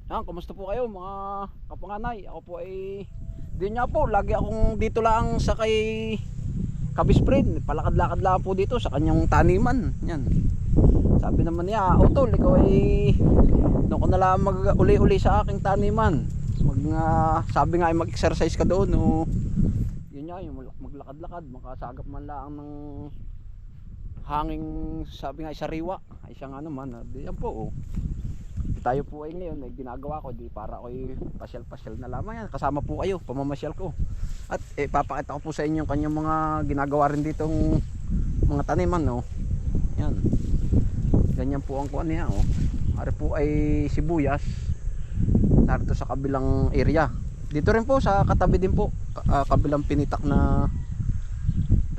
Yan, kumusta po kayo mga kapanganay? Ako po ay din nga po, lagi akong dito lang sa kay Kabisprin. Palakad-lakad lang po dito sa kanyang taniman. Yan. Sabi naman niya, Utol, ikaw ay doon ko na lang mag-uli-uli sa aking taniman. Sabi nga ay mag-exercise ka doon. O, yun nga, yung maglakad-lakad, makasagap man lang ng hanging, sabi nga ay sariwa. Ay siya nga naman, yan po. Tayo po ay ngayon ay ginagawa ko di para ako'y pasyal-pasyal na lamang yan. Kasama po kayo, pamamasyal ko. At papakita ko po sa inyo yung kanyang mga ginagawa rin ditong mga taniman, no. Yan. Ganyan po ang kuan niya, oh. Ari po ay sibuyas. Narito sa kabilang area. Dito rin po sa katabi din po, kabilang pinitak na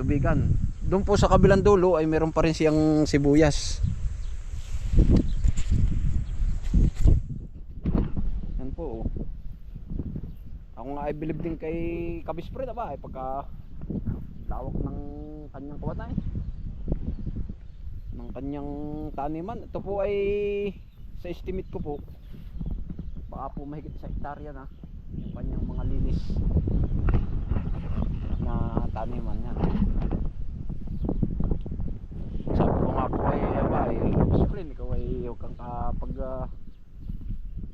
tubigan. Doon po sa kabilang dulo ay meron pa rin siyang sibuyas. Po. Ako nga ay bilib din kay Kabisprin ba ay pagka lawak ng kanyang kuwanay ng kanyang taniman. Ito po ay sa estimate ko po baka po mahigit sa hektarya na yung kanyang mga linis na taniman yan. Sabi ko nga po ay Kabisprin, ikaw ay huwag kang kapag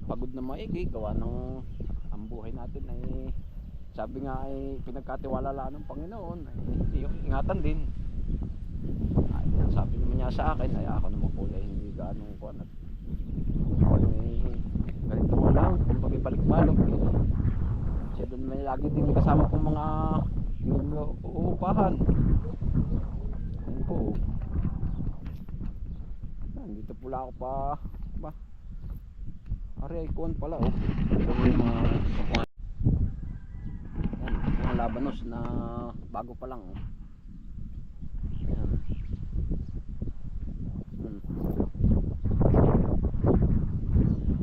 pagod na maigi gawa ng ang buhay natin ay sabi nga ay pinagkatiwala lang ng Panginoon ay yung ingatan din ay, sabi naman niya sa akin ay ako naman po ay hindi ganong kuwan at ganito mo lang kung pag-ibalik-balik siya doon may lagi din kasama kong mga uupahan ayun po dito pula ako pa ba ari ay kuwan pala oh. Yung mga labanos na bago pa lang oh. Ayan.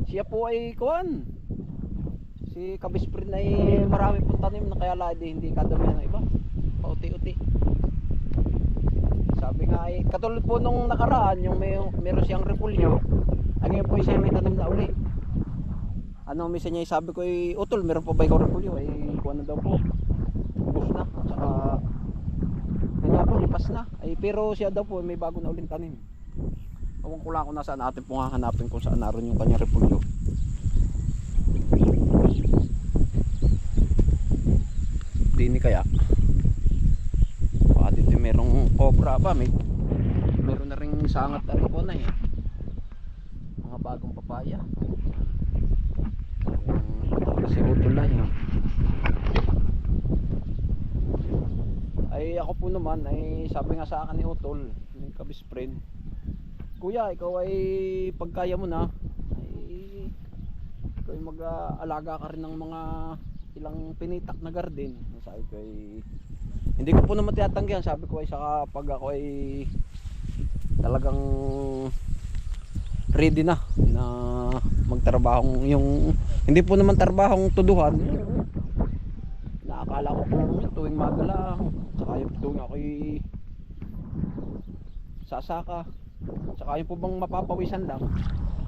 Siya po ay kuwan. Si Kabisprin ay marami pong tanim na kaya ladi hindi kadamihan ng iba. Pauti-uti. Sabi nga ay katulad po nung nakaraan yung meron siyang repulyo. Ay ngayon po siya may tanim na uli. Ano misa niya sabi ko ay Utol meron pa ba ikaw repulyo ay kuha na daw po ubos na at saka kanya po lipas na ay pero siya daw po may bago na uling tanim. Ewan ko lang kung nasaan natin po hahanapin kung saan naroon yung kanya repulyo. Dini kaya baka dito merong cobra ba meron na ring sangat na rin po na eh mga bagong papaya. Si Utol lang yun. Ay ako po naman ay sabi nga sa akin ni Utol ni Kabisprin, kuya ikaw ay pagkaya mo na ay ikaw ay mag-aalaga ka rin ng mga ilang pinitak na garden. Sabi ko ay hindi ko po naman tinatanggihan, sabi ko ay saka pag ako ay talagang ready na magtrabahong yung hindi po naman trabahong tuduhan. Naakala ko kung tuwing magala saka yung tuwing ako'y sasaka saka yung po bang mapapawisan lang.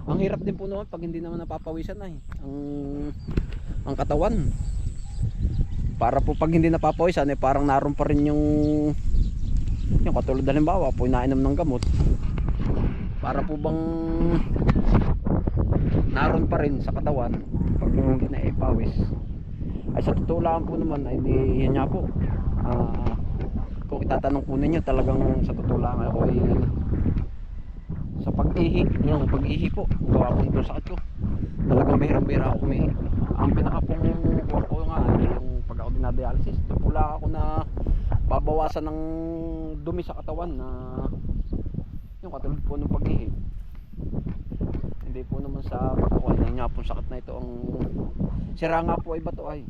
Ang hirap din po naman pag hindi naman napapawisan ay ang katawan. Para po pag hindi napapawisan ay parang naroon pa rin yung katulad halimbawa po inainom ng gamot para po bang naroon pa rin sa katawan pag hindi na ipawis. Ay sa totoo lang po naman ay di yan nga po kung itatanong po ninyo talagang sa totoo lang ako ay sa pag-ihi yung pag-ihi po gawa po ito sakit ko talagang bihirang-bihira ako umihi. Ang pinaka pong ko nga yung pag ako dinadialysis ito po lang ako na babawasan ng dumi sa katawan na yung katulad po ng pag-ihi. Hindi po naman sa pagkakuha nga po sakit na ito ang sira nga po ay bato ay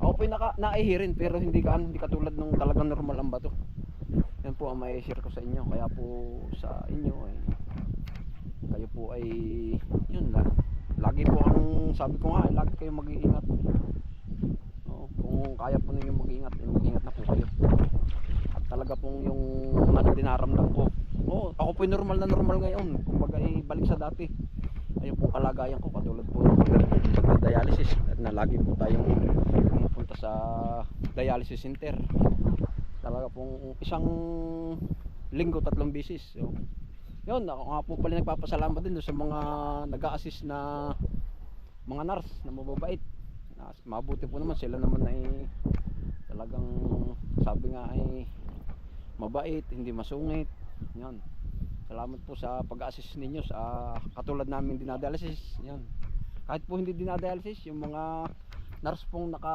ako po naihirin pero hindi katulad ng talagang normal ang bato. Yan po ang may share ko sa inyo kaya po sa inyo ay kayo po ay yun lang lagi po ang sabi ko nga ay lagi kayo mag-iingat. Kung kaya po ninyo mag-iingat ay mag-iingat na po kayo at talaga pong yung dinaramdam ko ako po normal na normal ngayon kumbaga balik sa dati ayun po kalagayan ko, katulad po ng pagda-dialysis na lagi po tayong pumupunta sa dialysis center. Talaga pong isang linggo 3 beses. So, yun, ako nga po pala nagpapasalamat din doon sa mga nag-a-assist na mga nurse na mababait. Mabuti po naman sila naman ay talagang sabi nga ay mabait, hindi masungit. Yan. Salamat po sa pag-assist ninyo sa katulad namin dinadialysis. Yan. Kahit po hindi dinadialysis, yung mga nurse pong naka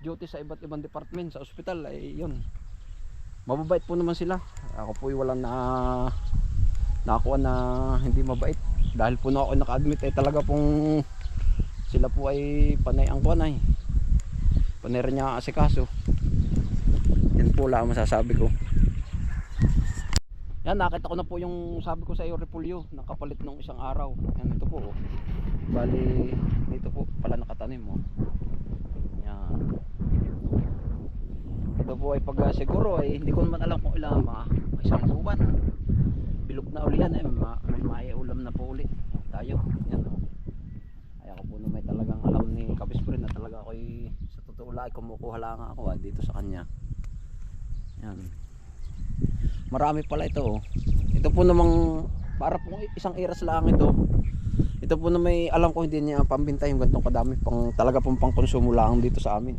duty sa iba't ibang department sa ospital ay yun. Mababait po naman sila. Ako po ay walang nakuha na hindi mabait. Dahil po na ako naka-admit ay talaga pong sila po ay panay ang kuwanay. Panay rin niya asikaso. Yan po lang masasabi ko. Yan, nakita ko na po yung sabi ko sa iyo repulyo na kapalit nung isang araw. Yan, ito po oh. Bali dito po pala nakatanim oh. Yan. Ito po ay pag siguro ay hindi ko naman alam kung ilang isang buwan. Bilog na uli yan eh. May maiulam na po uli tayo. Yan oh. Ay ako po na may talagang alam ni Kapisprin na talaga ako ay sa totoo lang ay kumukuha lang ako dito sa kanya. Yan. Marami pala ito oh. Ito po namang para pong isang iras lang ito. Ito po na may alam ko hindi niya pambinta yung gantong kadami pang talaga pong pangkonsumo lang dito sa amin.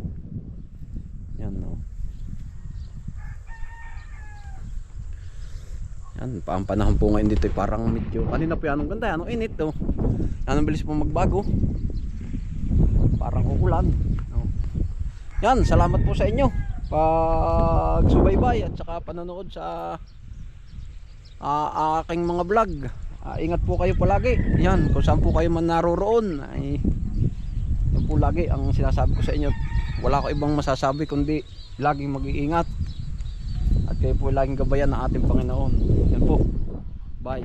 Yan oh. Yan, ang panahon po ngayon dito ay parang medyo kanina po yan ang ganda, anong init oh. Anong bilis po magbago. Parang uulan oh. Yan, salamat po sa inyo pagsubaybay at saka panonood sa aking mga vlog. Ingat po kayo palagi. Yan, kung saan po kayo man naroroon ay yan po lagi ang sinasabi ko sa inyo. Wala ko ibang masasabi kundi laging mag-iingat at kayo po laging gabayan ng ating Panginoon. Yan po, bye.